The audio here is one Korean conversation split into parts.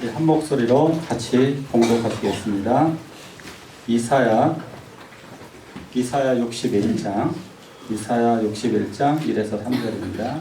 한 목소리로 같이 봉독하시겠습니다. 이사야 61장 1에서 3절입니다.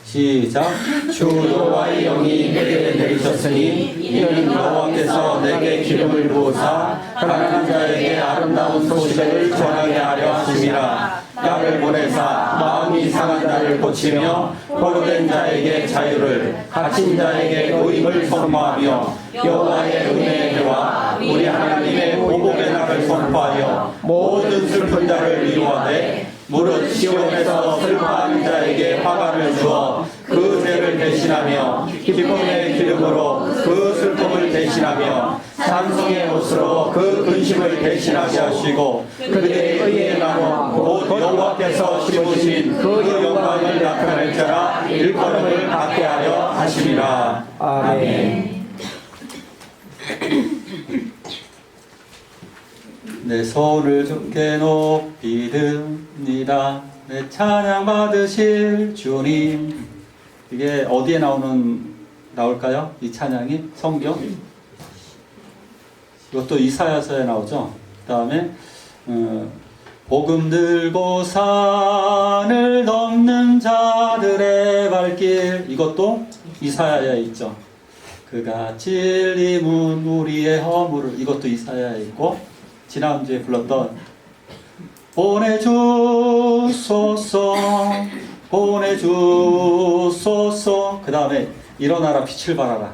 시작. 주 여호와의 영이 내게 내리셨으니 이는 여호와께서 내게 기름을 부으사 가난한 자에게 아름다운 소식을 전하게 하려 하심이라. 나를 보내사 마음이 상한 자를 고치며 포로된 자에게 자유를, 갇힌 자에게 노임을 선포하며 여호와의 은혜의 해와 우리 하나님의 보복의 날을 선포하여 모든 슬픈 자를 위로하되 무릇 시온에서 슬퍼하는 자에게 화관을 주어 그 죄를 대신하며 기쁨의 기름으로 그 슬픔을 대신하며 찬송의 옷으로 그 근심을 대신하게 하시고 그들의 의의 나무 곧 여호와께서 심으신 그 영광을 나타낼 자라 일컬음을 받게 하려 하심이라. 아멘. 내 손을 주께 높이 듭니다. 내 찬양 받으실 주님. 이게 어디에 나올까요? 이 찬양이 성경. 이것도 이사야서에 나오죠. 그 다음에 복음 들고 산을 넘는 자들의 발길. 이것도 이사야에 있죠. 그가 찔림은 우리의 허물을. 이것도 이사야에 있고, 지난주에 불렀던 보내주소서 보내주소서. 그 다음에 일어나라 빛을 발하라.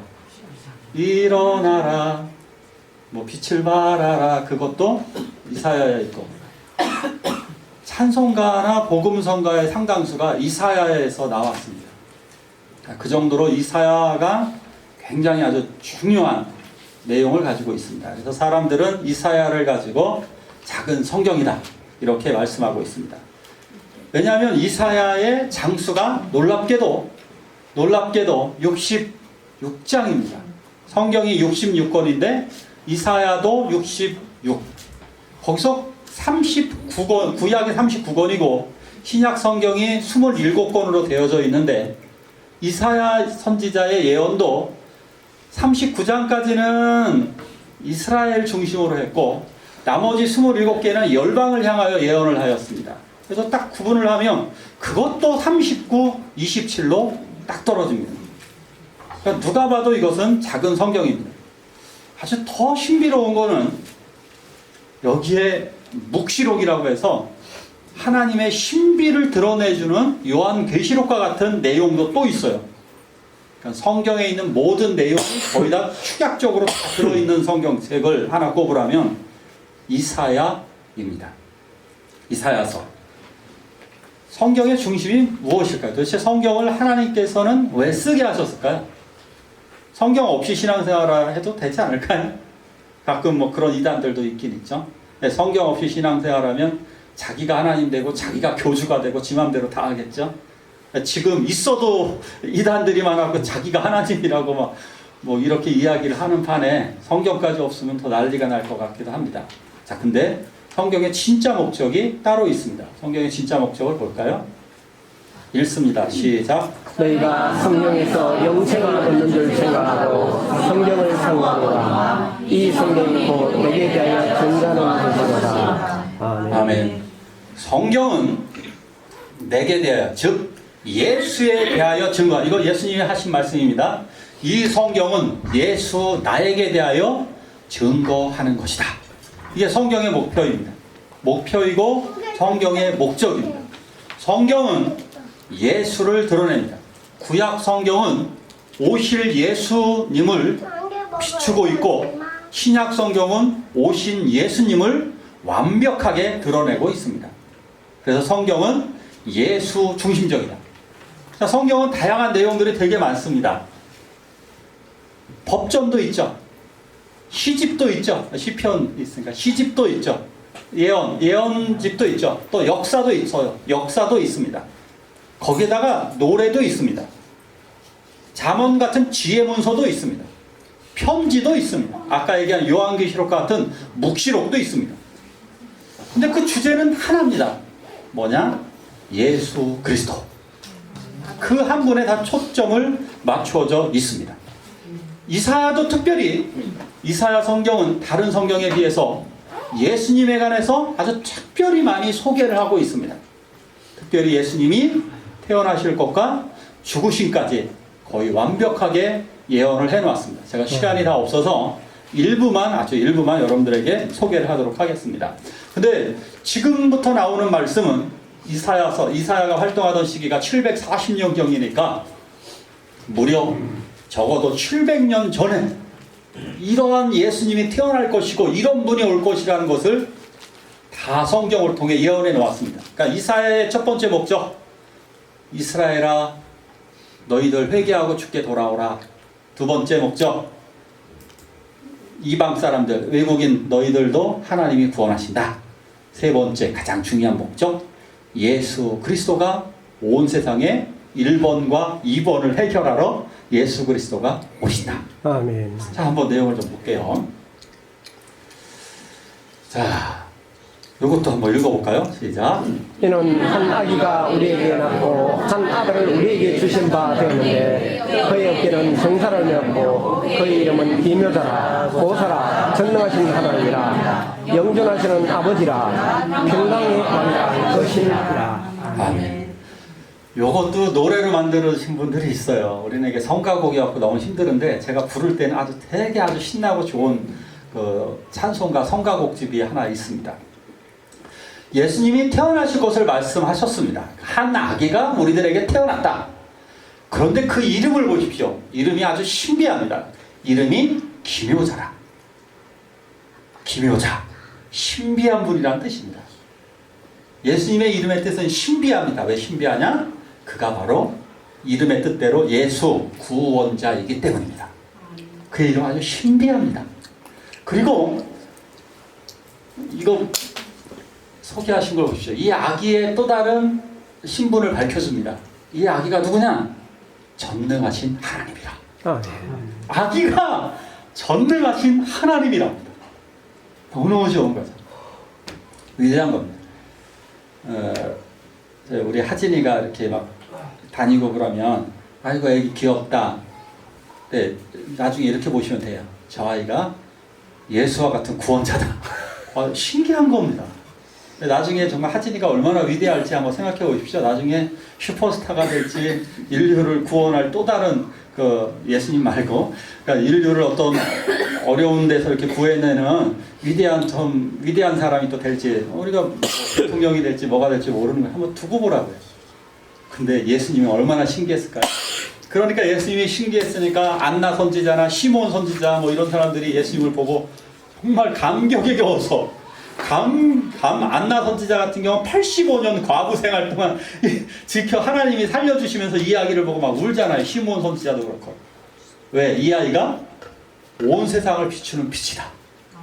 일어나라 빛을 발하라. 그것도 이사야에 있고, 찬송가나 복음성가의 상당수가 이사야에서 나왔습니다. 그 정도로 이사야가 굉장히 아주 중요한 내용을 가지고 있습니다. 그래서 사람들은 이사야를 가지고 작은 성경이다 이렇게 말씀하고 있습니다. 왜냐하면 이사야의 장수가 놀랍게도 66장입니다. 성경이 66권인데 이사야도 66. 거기서 39권, 구약이 39권이고 신약 성경이 27권으로 되어져 있는데 이사야 선지자의 예언도 39장까지는 이스라엘 중심으로 했고 나머지 27개는 열방을 향하여 예언을 하였습니다. 그래서 딱 구분을 하면 그것도 39, 27로 딱 떨어집니다. 그러니까 누가 봐도 이것은 작은 성경입니다. 아주 더 신비로운 거는 여기에 묵시록이라고 해서 하나님의 신비를 드러내주는 요한계시록과 같은 내용도 또 있어요. 성경에 있는 모든 내용이 거의 다 축약적으로 다 들어있는 성경책을 하나 꼽으라면 이사야입니다. 이사야서. 성경의 중심이 무엇일까요? 도대체 성경을 하나님께서는 왜 쓰게 하셨을까요? 성경 없이 신앙생활을 해도 되지 않을까요? 가끔 그런 이단들도 있긴 있죠. 성경 없이 신앙생활하면 자기가 하나님 되고 자기가 교주가 되고 지 맘대로 다 하겠죠. 지금 있어도 이단들이 많아서 자기가 하나님이라고 이렇게 이야기를 하는 판에 성경까지 없으면 더 난리가 날 것 같기도 합니다. 자, 근데 성경의 진짜 목적이 따로 있습니다. 성경의 진짜 목적을 볼까요? 읽습니다. 시작. 너희가 성령에서 영생을 얻는 줄 생각하고 성경을 상고하노라. 이 성경이 곧 내게 대하여 증거하는 것이로다. 아멘. 성경은 내게 대하여, 즉 예수에 대하여 증거. 이거 예수님이 하신 말씀입니다. 이 성경은 예수 나에게 대하여 증거하는 것이다. 이게 성경의 목표입니다. 목표이고 성경의 목적입니다. 성경은 예수를 드러냅니다. 구약 성경은 오실 예수님을 비추고 있고 신약 성경은 오신 예수님을 완벽하게 드러내고 있습니다. 그래서 성경은 예수 중심적이다. 자, 성경은 다양한 내용들이 되게 많습니다. 법전도 있죠. 시집도 있죠. 시편 있으니까 시집도 있죠. 예언집도 있죠. 또 역사도 있어요. 역사도 있습니다. 거기에다가 노래도 있습니다. 잠언 같은 지혜 문서도 있습니다. 편지도 있습니다. 아까 얘기한 요한계시록 같은 묵시록도 있습니다. 근데 그 주제는 하나입니다. 뭐냐? 예수 그리스도. 그 한 분에 다 초점을 맞춰져 있습니다. 이사야도 특별히 이사야 성경은 다른 성경에 비해서 예수님에 관해서 아주 특별히 많이 소개를 하고 있습니다. 특별히 예수님이 태어나실 것과 죽으심까지 거의 완벽하게 예언을 해놓았습니다. 제가 시간이 다 없어서 아주 일부만 여러분들에게 소개를 하도록 하겠습니다. 근데 지금부터 나오는 말씀은 이사야가 활동하던 시기가 740년경이니까 무려 적어도 700년 전에 이러한 예수님이 태어날 것이고 이런 분이 올 것이라는 것을 다 성경을 통해 예언해 놓았습니다. 그러니까 이사야의 첫 번째 목적, 이스라엘아 너희들 회개하고 주께 돌아오라. 두 번째 목적, 이방 사람들, 외국인 너희들도 하나님이 구원하신다. 세 번째, 가장 중요한 목적, 예수 그리스도가 온 세상에 1번과 2번을 해결하러 예수 그리스도가 오신다. 아멘. 자, 한번 내용을 좀 볼게요. 자, 이것도 한번 읽어볼까요? 시작. 이는 한 아기가 우리에게 낳고 한 아들을 우리에게 주신 바 되었는데 그의 어깨는 정사를 메었고 그의 이름은 기묘자라 보사라 전능하신 하나님이라 영존하시는 아버지라 평강의 왕이라 것이니라. 아멘. 요것도 노래로 만드신 분들이 있어요. 우리는 성가곡이 갖고 너무 힘드는데 제가 부를 때는 되게 아주 신나고 좋은 그 찬송가 성가곡집이 하나 있습니다. 예수님이 태어나실 것을 말씀하셨습니다. 한 아기가 우리들에게 태어났다. 그런데 그 이름을 보십시오. 이름이 아주 신비합니다. 이름이 기묘자라. 기묘자. 신비한 분이라는 뜻입니다. 예수님의 이름의 뜻은 신비합니다. 왜 신비하냐? 그가 바로 이름의 뜻대로 예수, 구원자이기 때문입니다. 그 이름 아주 신비합니다. 그리고 이거 소개하신 걸 보십시오. 이 아기의 또 다른 신분을 밝혀줍니다. 이 아기가 누구냐? 전능하신 하나님이라. 아기가 전능하신 하나님이랍니다. 너무너무 좋은 거죠. 위대한 겁니다. 우리 하진이가 이렇게 막 다니고 그러면 아이고 애기 귀엽다. 네, 나중에 이렇게 보시면 돼요. 저 아이가 예수와 같은 구원자다. 신기한 겁니다. 나중에 정말 하진이가 얼마나 위대할지 한번 생각해 보십시오. 나중에 슈퍼스타가 될지 인류를 구원할 또 다른 그 예수님 말고 그러니까 인류를 어떤 어려운 데서 이렇게 구해내는 위대한 사람이 또 될지 우리가 대통령이 될지 뭐가 될지 모르는 걸 한번 두고 보라고요. 근데 예수님이 얼마나 신기했을까요? 그러니까 예수님이 신기했으니까 안나 선지자나 시몬 선지자 뭐 이런 사람들이 예수님을 보고 정말 감격에 겨워서 안나 선지자 같은 경우는 85년 과부 생활 동안 지켜 하나님이 살려주시면서 이 아기를 보고 막 울잖아요. 시몬 선지자도 그렇고. 왜? 이 아이가 온 세상을 비추는 빛이다.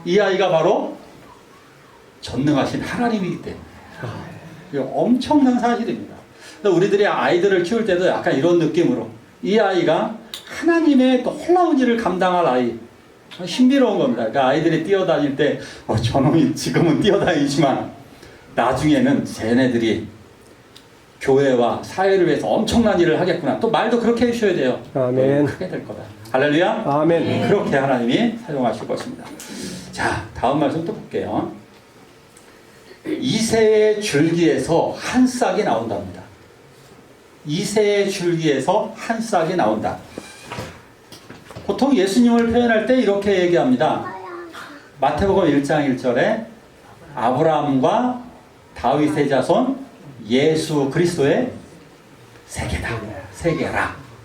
이 아이가 바로 전능하신 하나님이기 때문에. 이게 엄청난 사실입니다. 우리들이 아이들을 키울 때도 약간 이런 느낌으로 이 아이가 하나님의 또 놀라운 일을 감당할 아이. 신비로운 겁니다. 그러니까 아이들이 뛰어다닐 때 저놈이 지금은 뛰어다니지만 나중에는 쟤네들이 교회와 사회를 위해서 엄청난 일을 하겠구나. 또 말도 그렇게 해주셔야 돼요. 아멘. 크게 될 거다. 할렐루야. 아멘. 그렇게 하나님이 사용하실 것입니다. 자, 다음 말씀 또 볼게요. 이새의 줄기에서 한 싹이 나온답니다. 이새의 줄기에서 한 싹이 나온다. 보통 예수님을 표현할 때 이렇게 얘기합니다. 마태복음 1장 1절에 아브라함과 다윗의 자손 예수 그리스도의 세계다.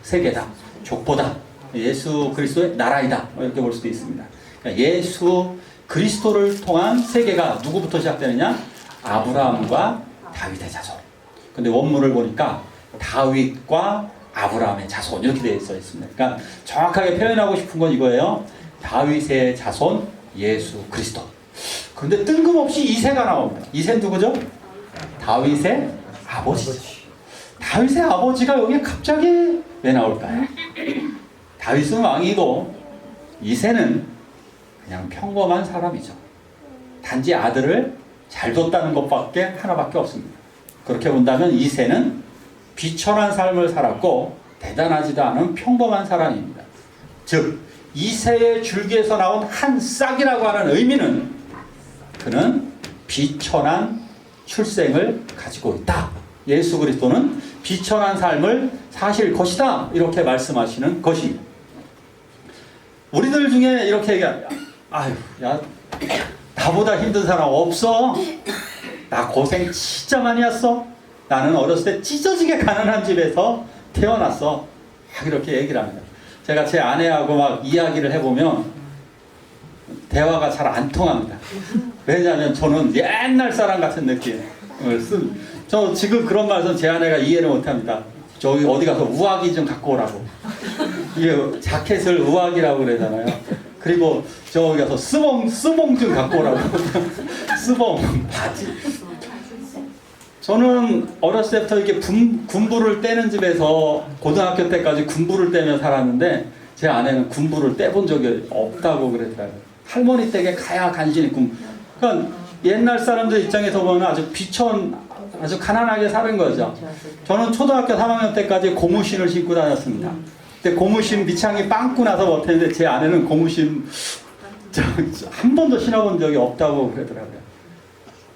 세계다. 족보다. 예수 그리스도의 나라이다. 이렇게 볼 수도 있습니다. 그러니까 예수 그리스도를 통한 세계가 누구부터 시작되느냐? 아브라함과 다윗의 자손. 근데 원문을 보니까 다윗과 아브라함의 자손 이렇게 되어 있습니다. 그러니까 정확하게 표현하고 싶은 건 이거예요. 다윗의 자손 예수 그리스도. 그런데 뜬금없이 이새가 나옵니다. 이새는 누구죠? 다윗의 아버지죠. 다윗의 아버지가 여기에 갑자기 왜 나올까요? 다윗은 왕이고 이새는 그냥 평범한 사람이죠. 단지 아들을 잘 뒀다는 것밖에 하나밖에 없습니다. 그렇게 본다면 이새는 비천한 삶을 살았고 대단하지도 않은 평범한 사람입니다. 즉 이새의 줄기에서 나온 한 싹이라고 하는 의미는 그는 비천한 출생을 가지고 있다. 예수 그리스도는 비천한 삶을 사실 것이다. 이렇게 말씀하시는 것입니다. 우리들 중에 이렇게 얘기합니다. 아유, 야, 나보다 힘든 사람 없어. 나 고생 진짜 많이 했어. 나는 어렸을 때 찢어지게 가난한 집에서 태어났어. 막 이렇게 얘기를 합니다. 제가 제 아내하고 막 이야기를 해보면 대화가 잘 안 통합니다. 왜냐하면 저는 옛날 사람 같은 느낌을 저 지금 그런 말씀 제 아내가 이해를 못합니다. 저기 어디 가서 우아기 좀 갖고 오라고. 이게 자켓을 우아기라고 그러잖아요. 그리고 저기 가서 스봉 좀 갖고 오라고. 스봉 바지. 저는 어렸을 때부터 이렇게 군부를 떼는 집에서 고등학교 때까지 군부를 떼며 살았는데 제 아내는 군부를 떼본 적이 없다고 그러더라고요. 할머니 댁에 가야 간신히 그러니까 옛날 사람들 입장에서 보면 아주 가난하게 사는 거죠. 저는 초등학교 3학년 때까지 고무신을 신고 다녔습니다. 근데 고무신 밑창이 빵꾸 나서 못했는데 제 아내는 고무신 한 번도 신어본 적이 없다고 그러더라고요.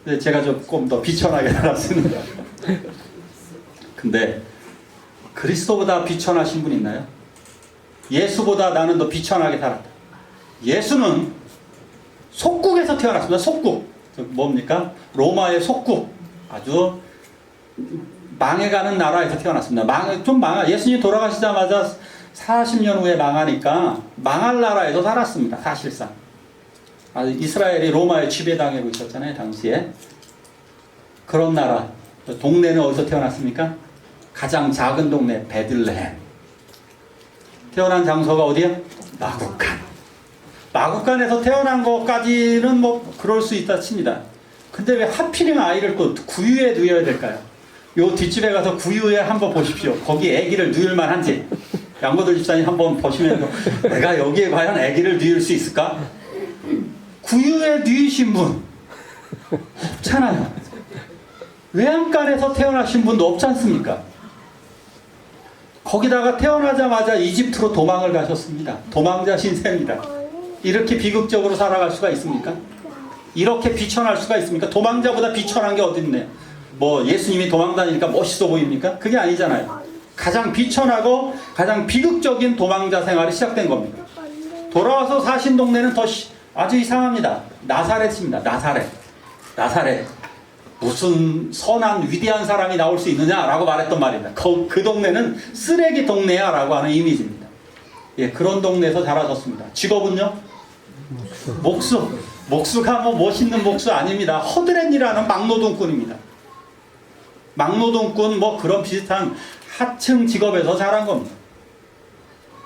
근데 제가 조금 더 비천하게 살았습니다. 근데 그리스도보다 비천하신 분 있나요? 예수보다 나는 더 비천하게 살았다. 예수는 속국에서 태어났습니다. 속국. 뭡니까? 로마의 속국. 아주 망해가는 나라에서 태어났습니다. 예수님이 돌아가시자마자 40년 후에 망하니까 망할 나라에서 살았습니다. 사실상. 이스라엘이 로마에 지배당하고 있었잖아요. 당시에. 그런 나라. 동네는 어디서 태어났습니까? 가장 작은 동네 베들레헴. 태어난 장소가 어디야? 마구간. 마구간에서 태어난 것까지는 뭐 그럴 수 있다 칩니다. 근데 왜 하필이면 아이를 또 구유에 누여야 될까요? 요 뒷집에 가서 구유에 한번 보십시오. 거기 아기를 누일 만한지. 양고들 집사님 한번 보시면 내가 여기에 과연 아기를 누일 수 있을까? 구유에 누이신 분 없잖아요. 외양간에서 태어나신 분도 없지 않습니까? 거기다가 태어나자마자 이집트로 도망을 가셨습니다. 도망자 신세입니다. 이렇게 비극적으로 살아갈 수가 있습니까? 이렇게 비천할 수가 있습니까? 도망자보다 비천한 게 어디 있네요. 뭐 예수님이 도망 다니니까 멋있어 보입니까? 그게 아니잖아요. 가장 비천하고 가장 비극적인 도망자 생활이 시작된 겁니다. 돌아와서 사신 동네는 더 아주 이상합니다. 나사렛입니다. 나사렛. 무슨 선한 위대한 사람이 나올 수 있느냐라고 말했던 말입니다. 그 동네는 쓰레기 동네야 라고 하는 이미지입니다. 예, 그런 동네에서 자라셨습니다. 직업은요? 목수가 뭐 멋있는 목수 아닙니다. 허드렛이라는 막노동꾼입니다. 막노동꾼 뭐 그런 비슷한 하층 직업에서 자란 겁니다.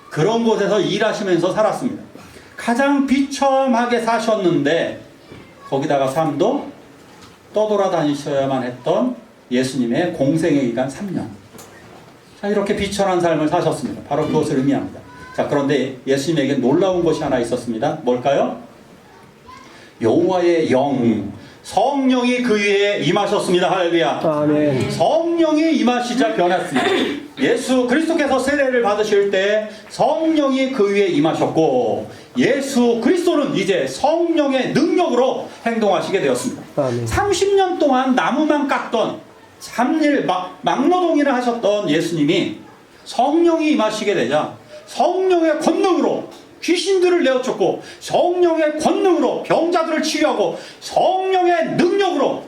그런 곳에서 일하시면서 살았습니다. 가장 비참하게 사셨는데 거기다가 삶도 떠돌아다니셔야만 했던 예수님의 공생의 기간 3년. 자, 이렇게 비천한 삶을 사셨습니다. 바로 그것을 의미합니다. 자, 그런데 예수님에게 놀라운 것이 하나 있었습니다. 뭘까요? 여호와의 영, 성령이 그 위에 임하셨습니다. 할렐루야. 아멘. 성령이 임하시자 변했습니다. 예수 그리스도께서 세례를 받으실 때 성령이 그 위에 임하셨고 예수 그리스도는 이제 성령의 능력으로 행동하시게 되었습니다. 아멘. 30년 동안 나무만 깎던 잡일 막노동일을 하셨던 예수님이 성령이 임하시게 되자 성령의 권능으로 귀신들을 내어쫓고 성령의 권능으로 병자들을 치료하고 성령의 능력으로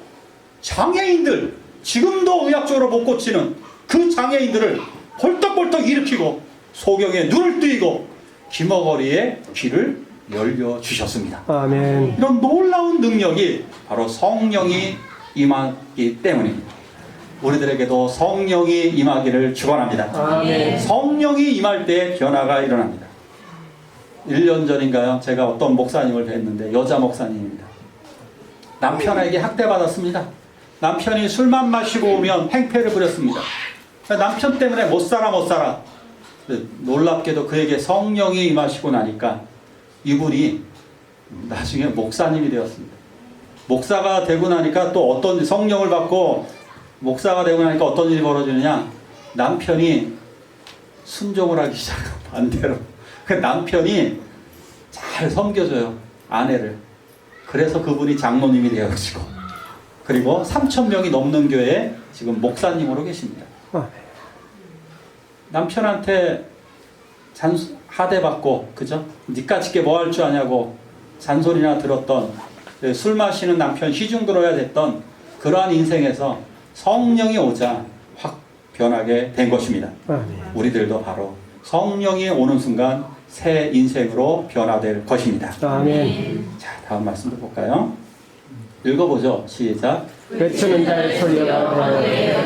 장애인들, 지금도 의학적으로 못 고치는 그 장애인들을 벌떡벌떡 일으키고 소경에 눈을 뜨이고 귀머거리에 귀를 열려주셨습니다. 아멘. 이런 놀라운 능력이 바로 성령이 임하기 때문입니다. 우리들에게도 성령이 임하기를 축원합니다. 아멘. 성령이 임할 때 변화가 일어납니다. 1년 전인가요? 제가 어떤 목사님을 뵀는데 여자 목사님입니다. 남편에게 학대받았습니다. 남편이 술만 마시고 오면 행패를 부렸습니다. 남편 때문에 못 살아. 놀랍게도 그에게 성령이 임하시고 나니까 이분이 나중에 목사님이 되었습니다. 목사가 되고 나니까 또 어떤 성령을 받고 목사가 되고 나니까 어떤 일이 벌어지느냐, 남편이 순종을 하기 시작하고 반대로 그 남편이 잘 섬겨줘요, 아내를. 그래서 그분이 장로님이 되어지고, 그리고 3,000명이 넘는 교회에 지금 목사님으로 계십니다. 남편한테 하대받고, 그죠? 니까 짓게 뭐 할 줄 아냐고 잔소리나 들었던, 술 마시는 남편 시중 들어야 됐던 그러한 인생에서 성령이 오자 확 변하게 된 것입니다. 우리들도 바로 성령이 오는 순간 새 인생으로 변화될 것입니다. 아멘. 자, 다음 말씀도 볼까요? 읽어보죠. 시작. 외치는 자의 소리가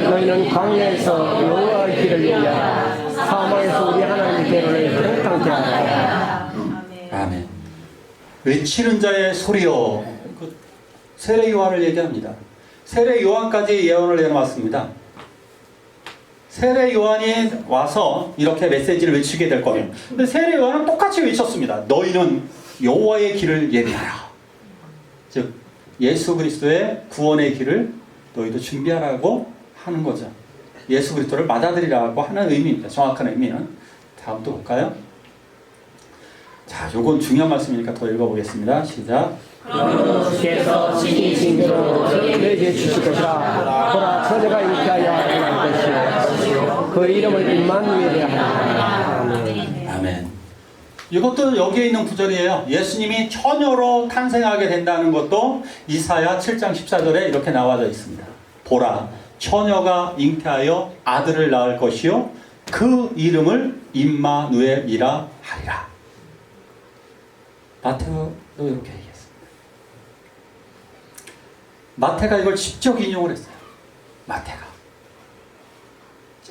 너희는 광야에서 여호와의 길을 위하여 사막에서 우리 하나님의 계를 평탄케 하라. 아멘. 외치는 자의 소리요. 세례 요한을 얘기합니다. 세례 요한까지 예언을 내놓았습니다. 세례 요한이 와서 이렇게 메시지를 외치게 될 거예요. 근데 세례 요한은 똑같이 외쳤습니다. 너희는 여호와의 길을 예비하라. 즉 예수 그리스도의 구원의 길을 너희도 준비하라고 하는 거죠. 예수 그리스도를 받아들이라고 하는 의미입니다. 정확한 의미는. 다음 또 볼까요? 자, 요건 중요한 말씀이니까 더 읽어보겠습니다. 시작. 그러므로 주께서 친히 징조로 너희에게 주실 것이라. 보라, 처녀가 잉태하여 아들을 낳을 것이요 그 이름을 임마누엘이라 하리라. 아멘. 아멘. 이것도 여기에 있는 구절이에요. 예수님이 처녀로 탄생하게 된다는 것도 이사야 7장 14절에 이렇게 나와져 있습니다. 보라, 처녀가 잉태하여 아들을 낳을 것이요 그 이름을 임마누엘이라 하리라. 마태도 이렇게 얘기했습니다. 마태가 이걸 직접 인용을 했어요. 마태가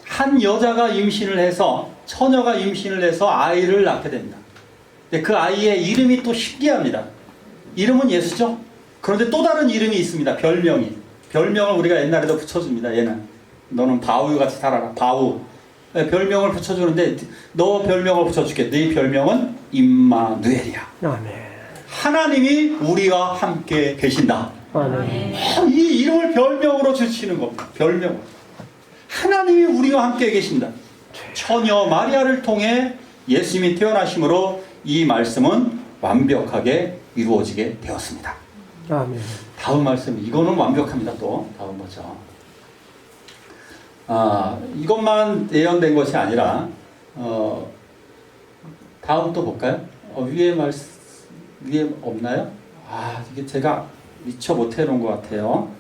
한 여자가 임신을 해서, 처녀가 임신을 해서 아이를 낳게 된다. 근데 그 아이의 이름이 또 신기합니다. 이름은 예수죠. 그런데 또 다른 이름이 있습니다. 별명이. 별명을 우리가 옛날에도 붙여줍니다. 얘는 너는 바우같이 살아라. 바우. 별명을 붙여주는데 너 별명을 붙여줄게. 네 별명은 임마누엘이야. 아멘. 하나님이 우리와 함께 계신다. 아멘. 이 이름을 별명으로 주시는 겁니다. 별명으로. 하나님이 우리와 함께 계신다. 처녀 마리아를 통해 예수님이 태어나심으로 이 말씀은 완벽하게 이루어지게 되었습니다. 아멘. 다음 말씀, 이거는 완벽합니다. 또 다음 보죠. 이것만 예언된 것이 아니라 다음 또 볼까요? 위에 말씀 위에 없나요? 이게 제가 미처 못 해놓은 것 같아요.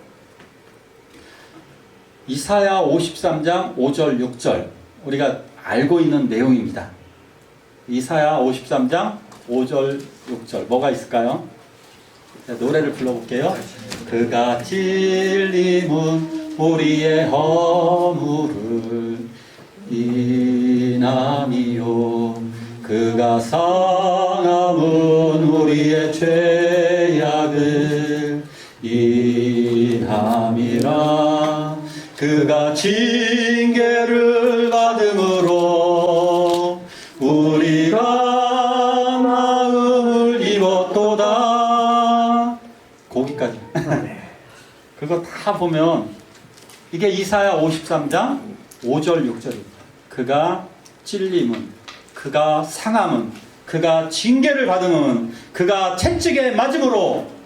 이사야 53장 5절 6절 우리가 알고 있는 내용입니다. 이사야 53장 5절 6절 뭐가 있을까요? 노래를 불러볼게요. 그가 찔림은 우리의 허물을 인함이요 그가 상함은 우리의 죄악을 인함이라. 그가 징계를 받음으로 우리가 나음을 입었도다. 거기까지. 그거 다 보면 이게 이사야 53장 5절 6절입니다. 그가 찔림은, 그가 상함은, 그가 징계를 받음은, 그가 채찍에 맞음으로.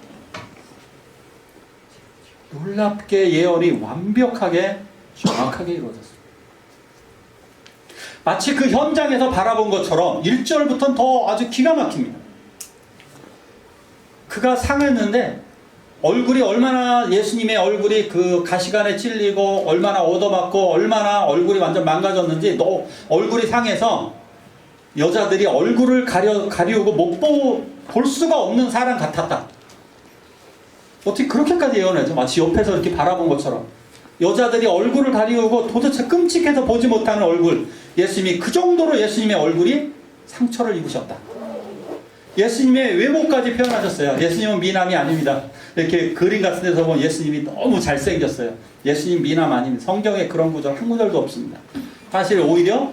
놀랍게 예언이 완벽하게 정확하게 이루어졌습니다. 마치 그 현장에서 바라본 것처럼 1절부터는 더 아주 기가 막힙니다. 그가 상했는데 얼굴이 얼마나, 예수님의 얼굴이 그 가시관에 찔리고 얼마나 얻어맞고 얼마나 얼굴이 완전 망가졌는지, 얼굴이 상해서 여자들이 얼굴을 가리우고 못 볼 수가 없는 사람 같았다. 어떻게 그렇게까지 예언하죠? 마치 옆에서 이렇게 바라본 것처럼. 여자들이 얼굴을 가리우고 도대체 끔찍해서 보지 못하는 얼굴. 예수님이 그 정도로 예수님의 얼굴이 상처를 입으셨다. 예수님의 외모까지 표현하셨어요. 예수님은 미남이 아닙니다. 이렇게 그림 같은 데서 보면 예수님이 너무 잘생겼어요. 예수님 미남 아닙니다. 성경에 그런 구절 한 구절도 없습니다. 사실 오히려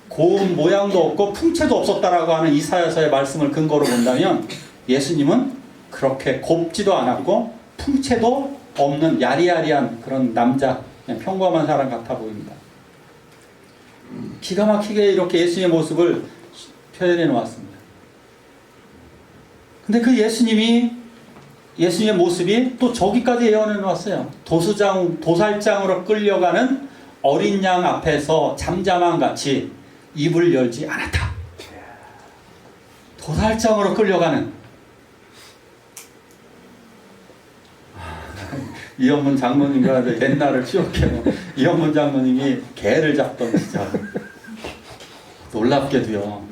고운 모양도 없고 풍채도 없었다라고 하는 이사야서의 말씀을 근거로 본다면 예수님은 그렇게 곱지도 않았고 풍채도 없는 야리야리한 그런 남자, 그냥 평범한 사람 같아 보입니다. 기가 막히게 이렇게 예수님의 모습을 표현해 놓았습니다. 근데 그 예수님의 모습이 또 저기까지 예언해 놓았어요. 도살장으로 끌려가는 어린 양 앞에서 잠잠한 같이 입을 열지 않았다. 도살장으로 끌려가는 이현문 장로님과 옛날을 추억해요. 이현문 장로님이 개를 잡던 진짜 놀랍게도요.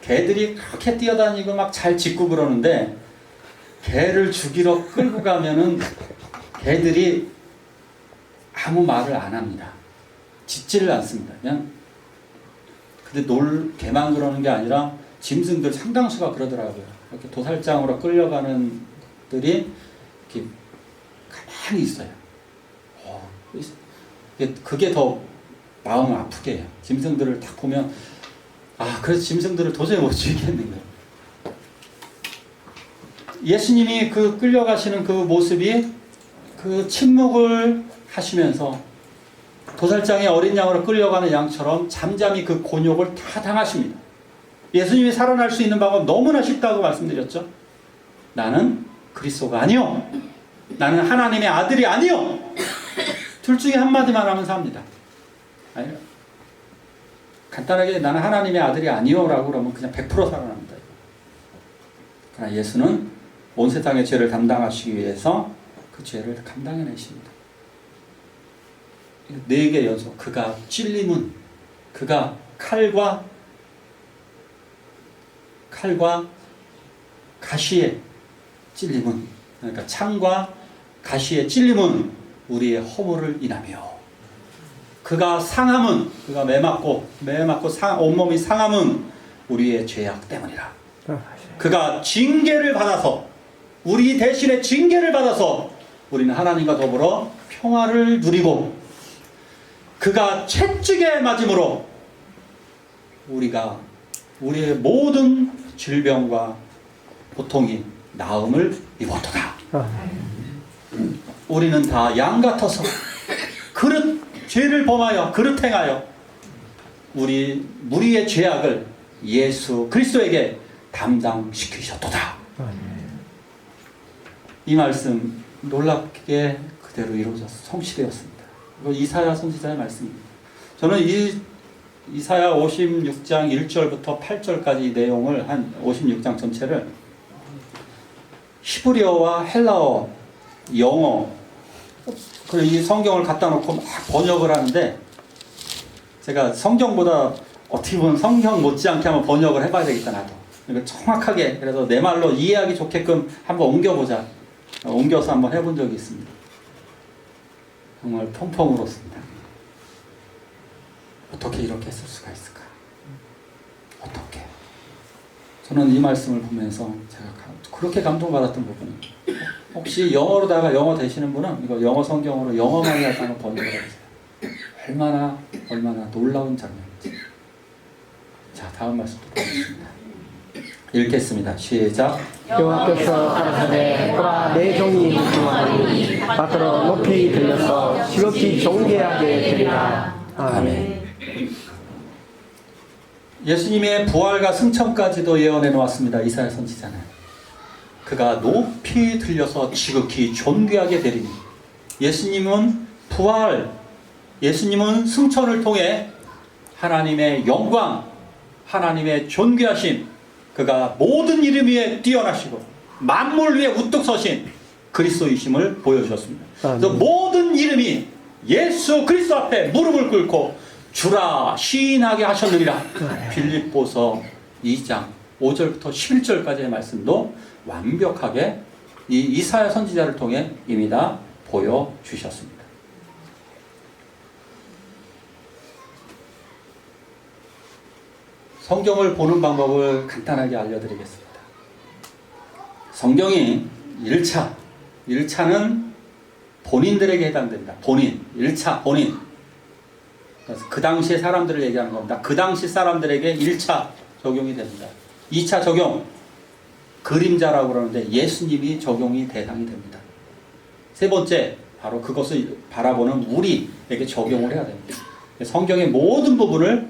개들이 그렇게 뛰어다니고 막 잘 짖고 그러는데 개를 죽이러 끌고 가면은 개들이 아무 말을 안 합니다. 짖지를 않습니다. 그냥 근데 개만 그러는 게 아니라 짐승들 상당수가 그러더라고요. 이렇게 도살장으로 끌려가는 들이 이렇게 가만히 있어요. 그게 더 마음을 아프게 해요. 짐승들을 딱 보면 그래서 짐승들을 도저히 못 죽이겠는 거예요. 예수님이 그 끌려가시는 그 모습이 그 침묵을 하시면서 도살장의 어린 양으로 끌려가는 양처럼 잠잠히 그 곤욕을 다 당하십니다. 예수님이 살아날 수 있는 방법 너무나 쉽다고 말씀드렸죠. 나는 그리스도가 아니요. 나는 하나님의 아들이 아니요. 둘 중에 한마디만 하면 삽니다. 아니, 간단하게 나는 하나님의 아들이 아니요라고 그러면 그냥 100% 살아납니다. 그러나 예수는 온 세상의 죄를 담당하시기 위해서 그 죄를 감당해내십니다. 4개 연속. 그가 찔림은 그가 칼과 가시의 찔림은 그러니까 창과 가시의 찔림은 우리의 허물을 인하며 그가 상함은 그가 매맞고 온몸이 상함은 우리의 죄악 때문이라. 그가 징계를 받아서 우리 대신에 징계를 받아서 우리는 하나님과 더불어 평화를 누리고 그가 채찍에 맞음으로 우리의 모든 질병과 고통이 나음을 입었도다. 우리는 다 양 같아서 죄를 범하여 그릇 행하여 우리의 죄악을 예수 그리스도에게 담당시키셨도다. 이 말씀 놀랍게 그대로 이루어져서 성취되었습니다. 이거 이사야 선지자의 말씀입니다. 저는 이사야 56장 1절부터 8절까지 이 내용을 한 56장 전체를 히브리어와 헬라어, 영어 그리고 이 성경을 갖다 놓고 막 번역을 하는데 제가 성경보다 어떻게 보면 성경 못지않게 한번 번역을 해봐야 되겠다 나도. 그러니까 정확하게 그래서 내 말로 이해하기 좋게끔 한번 옮겨보자. 옮겨서 한번 해본 적이 있습니다. 정말 펑펑 울었습니다. 어떻게 이렇게 쓸 수가 있을까? 어떻게? 저는 이 말씀을 보면서 제가 그렇게 감동받았던 부분은 혹시 영어로다가 영어 되시는 분은 이거 영어 성경으로 영어만 하다가 번역을 해보세요. 얼마나 놀라운 장면인지. 자, 다음 말씀 보겠습니다. 읽겠습니다. 시작. 여호와께서 가라사대 보라 내 종이 구하니 받들어 높이 들려서 지극히 존귀하게 되리라. 아멘. 예수님의 부활과 승천까지도 예언해 놓았습니다. 이사야 선지자는. 그가 높이 들려서 지극히 존귀하게 되리니. 예수님은 예수님은 승천을 통해 하나님의 영광, 하나님의 존귀하심, 그가 모든 이름 위에 뛰어나시고 만물 위에 우뚝 서신 그리스도이심을 보여주셨습니다. 그래서 모든 이름이 예수 그리스도 앞에 무릎을 꿇고 주라 시인하게 하셨느니라. 빌립보서 2장 5절부터 11절까지의 말씀도 완벽하게 이 이사야 선지자를 통해 이미 다 보여주셨습니다. 성경을 보는 방법을 간단하게 알려드리겠습니다. 성경이 1차는 본인들에게 해당됩니다. 1차 본인. 그래서 그 당시의 사람들을 얘기하는 겁니다. 그 당시 사람들에게 1차 적용이 됩니다. 2차 적용, 그림자라고 그러는데 예수님이 적용이 대상이 됩니다. 세 번째, 바로 그것을 바라보는 우리에게 적용을 해야 됩니다. 성경의 모든 부분을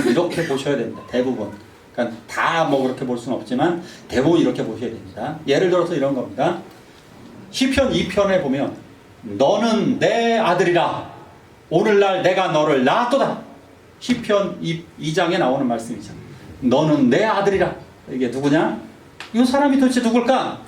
이렇게 보셔야 됩니다. 대부분. 그러니까 다 뭐 그렇게 볼 수는 없지만 대부분 이렇게 보셔야 됩니다. 예를 들어서 이런 겁니다. 시편 2편에 보면 너는 내 아들이라 오늘날 내가 너를 낳았도다. 시편 2장에 나오는 말씀이죠. 너는 내 아들이라. 이게 누구냐? 이 사람이 도대체 누굴까?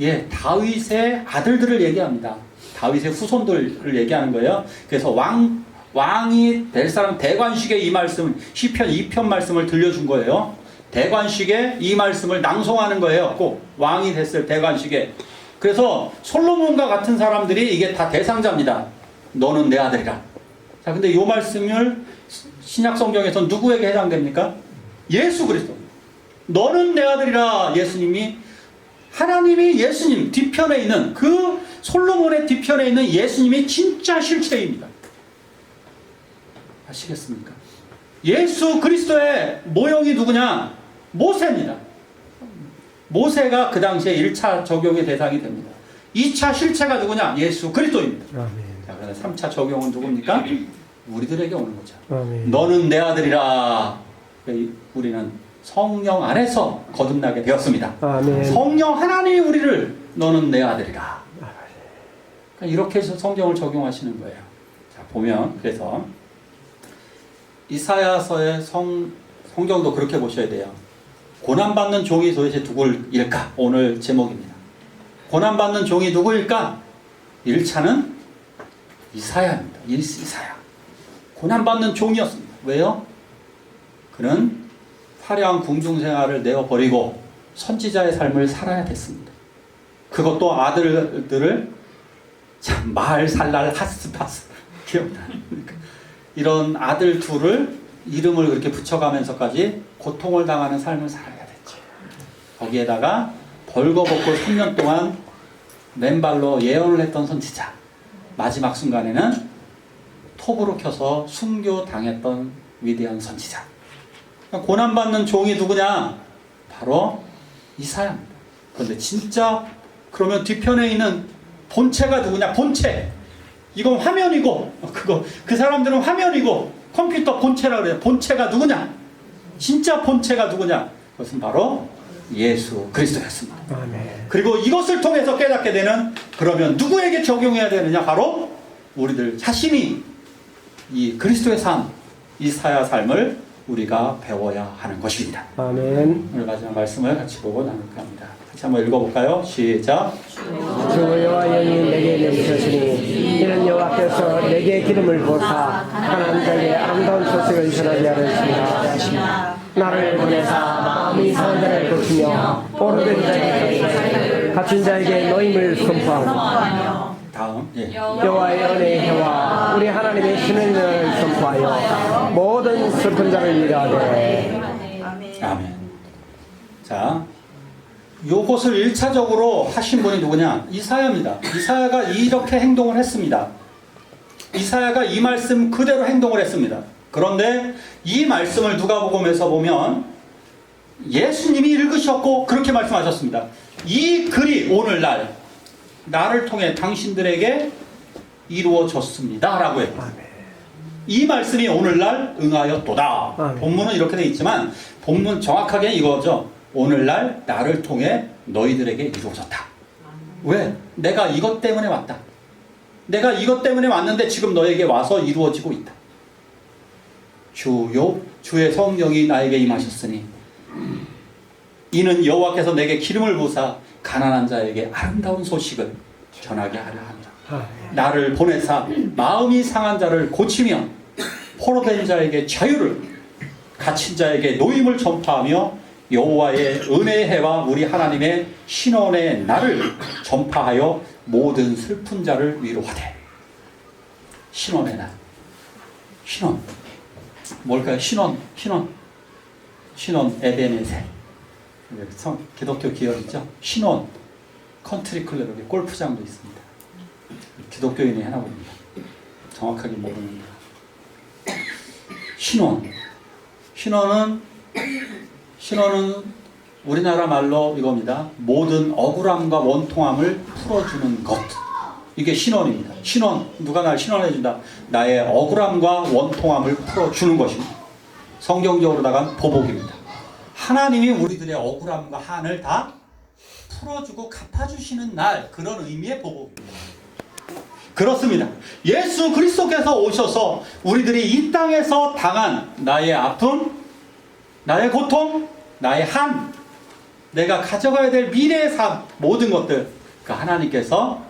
예, 다윗의 아들들을 얘기합니다. 다윗의 후손들을 얘기하는 거예요. 그래서 왕이 될 사람 대관식에 이 말씀을 시편 2편 말씀을 들려준 거예요. 대관식에 이 말씀을 낭송하는 거예요. 꼭 왕이 됐을 대관식에. 그래서 솔로몬과 같은 사람들이 이게 다 대상자입니다. 너는 내 아들이라. 자, 근데 이 말씀을 신약 성경에서 누구에게 해당됩니까? 예수 그리스도. 너는 내 아들이라. 예수님이 하나님이 예수님 뒤편에 있는 그 솔로몬의 뒤편에 있는 예수님이 진짜 실체입니다. 아시겠습니까? 예수 그리스도의 모형이 누구냐? 모세입니다. 모세가 그 당시에 1차 적용의 대상이 됩니다. 2차 실체가 누구냐? 예수 그리스도입니다. 아멘. 자, 그런데 3차 적용은 누굽니까? 우리들에게 오는 거죠. 아멘. 너는 내 아들이라. 우리는 성령 안에서 거듭나게 되었습니다. 아멘. 성령 하나님이 우리를 너는 내 아들이라. 그러니까 이렇게 해서 성경을 적용하시는 거예요. 자, 보면 그래서 이사야서의 성경도 그렇게 보셔야 돼요. 고난받는 종이 도대체 누구일까? 오늘 제목입니다. 고난받는 종이 누구일까? 1차는 이사야입니다. 이사야. 고난받는 종이었습니다. 왜요? 그는 화려한 궁중생활을 내어버리고 선지자의 삶을 살아야 됐습니다. 그것도 아들들을 참 말살날 하스파스 기억나니까 이런 아들 둘을 이름을 그렇게 붙여가면서까지 고통을 당하는 삶을 살아야 됐죠. 거기에다가 벌거벗고 3년 동안 맨발로 예언을 했던 선지자. 마지막 순간에는 톱으로 켜서 순교당했던 위대한 선지자. 고난받는 종이 누구냐? 바로 이사야입니다. 그런데 진짜 그러면 뒤편에 있는 본체가 누구냐? 본체. 이건 화면이고 그 사람들은 화면이고 컴퓨터 본체라고 그래요. 본체가 누구냐? 진짜 본체가 누구냐? 그것은 바로 예수 그리스도였습니다. 아멘. 그리고 이것을 통해서 깨닫게 되는 그러면 누구에게 적용해야 되느냐? 바로 우리들 자신이 이 그리스도의 삶, 이사야 삶을 우리가 배워야 하는 것입니다. 아멘. 오늘 마지막 말씀을 같이 보고 나눌까 합니다. 같이 한번 읽어볼까요? 시작. 주 여호와의 내게 내리셨으니 이는 여호와께서 내게 기름을 부어사 가난한 자에게 아름다운 소식을 전하게 하셨습니다. 나를 보내사 마음이 상한 자를 고치며 포로된 자에게 갇힌 자에게 노임을 선포하고 다음. 예. 여호와의 은혜의 해와 우리 하나님의 신은을 선포하여 모든 슬픈 자를 위로하되 아멘. 자, 요것을 1차적으로 하신 분이 누구냐? 이사야입니다. 이사야가 이렇게 행동을 했습니다. 이사야가 이 말씀 그대로 행동을 했습니다. 그런데 이 말씀을 누가복음에서 보면 예수님이 읽으셨고 그렇게 말씀하셨습니다. 이 글이 오늘날 나를 통해 당신들에게 이루어졌습니다 라고 해요. 이 말씀이 오늘날 응하였도다. 본문은 이렇게 되어 있지만 본문 정확하게 이거죠. 오늘날 나를 통해 너희들에게 이루어졌다. 왜? 내가 이것 때문에 왔다. 내가 이것 때문에 왔는데 지금 너에게 와서 이루어지고 있다. 주의 성령이 나에게 임하셨으니 이는 여호와께서 내게 기름을 부으사 가난한 자에게 아름다운 소식을 전하게 하려 합니다. 나를 보내사 마음이 상한 자를 고치며 포로된 자에게 자유를 갇힌 자에게 노임을 전파하며 여호와의 은혜의 해와 우리 하나님의 신원의 날을 전파하여 모든 슬픈 자를 위로하되. 신원의 날. 신원. 뭘까요? 신원 에베네세. 기독교 기업 있죠? 신원 컨트리 클럽, 여기 골프장도 있습니다. 기독교인이 하나 봅니다. 정확하게 모르는데. 신원은 우리나라 말로 이겁니다. 모든 억울함과 원통함을 풀어주는 것. 이게 신원입니다. 신원, 누가 날 신원해준다. 나의 억울함과 원통함을 풀어주는 것입니다. 성경적으로다가 보복입니다. 하나님이 우리들의 억울함과 한을 다 풀어주고 갚아주시는 날, 그런 의미의 보복입니다. 그렇습니다. 예수 그리스도께서 오셔서 우리들이 이 땅에서 당한 나의 아픔, 나의 고통, 나의 한, 내가 가져가야 될 미래의 삶, 모든 것들 그 하나님께서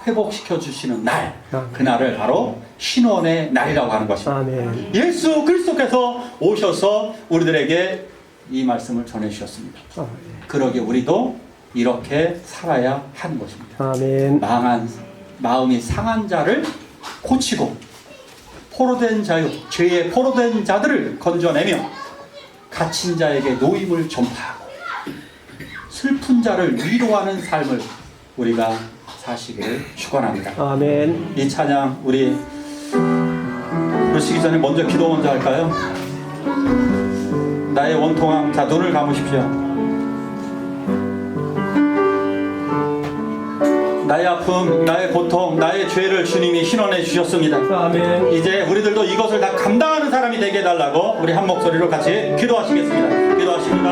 회복시켜 주시는 날, 그날을 바로 신원의 날이라고 하는 것입니다. 아멘. 예수 그리스도께서 오셔서 우리들에게 이 말씀을 전해주셨습니다. 그러기에 우리도 이렇게 살아야 하는 것입니다. 아멘. 마음이 상한 자를 고치고, 포로된 자유, 죄에 포로된 자들을 건져내며, 갇힌 자에게 노임을 전파하고, 슬픈 자를 위로하는 삶을 우리가 사시기를 축원합니다. 아멘. 이 찬양 우리 부르시기 전에 먼저 기도 먼저 할까요? 나의 원통함. 자, 눈을 감으십시오. 나의 아픔, 나의 고통, 나의 죄를 주님이 신원해 주셨습니다. 아멘. 이제 우리들도 이것을 다 감당하는 사람이 되게 해달라고 우리 한 목소리로 같이 기도하시겠습니다. 기도하십니다.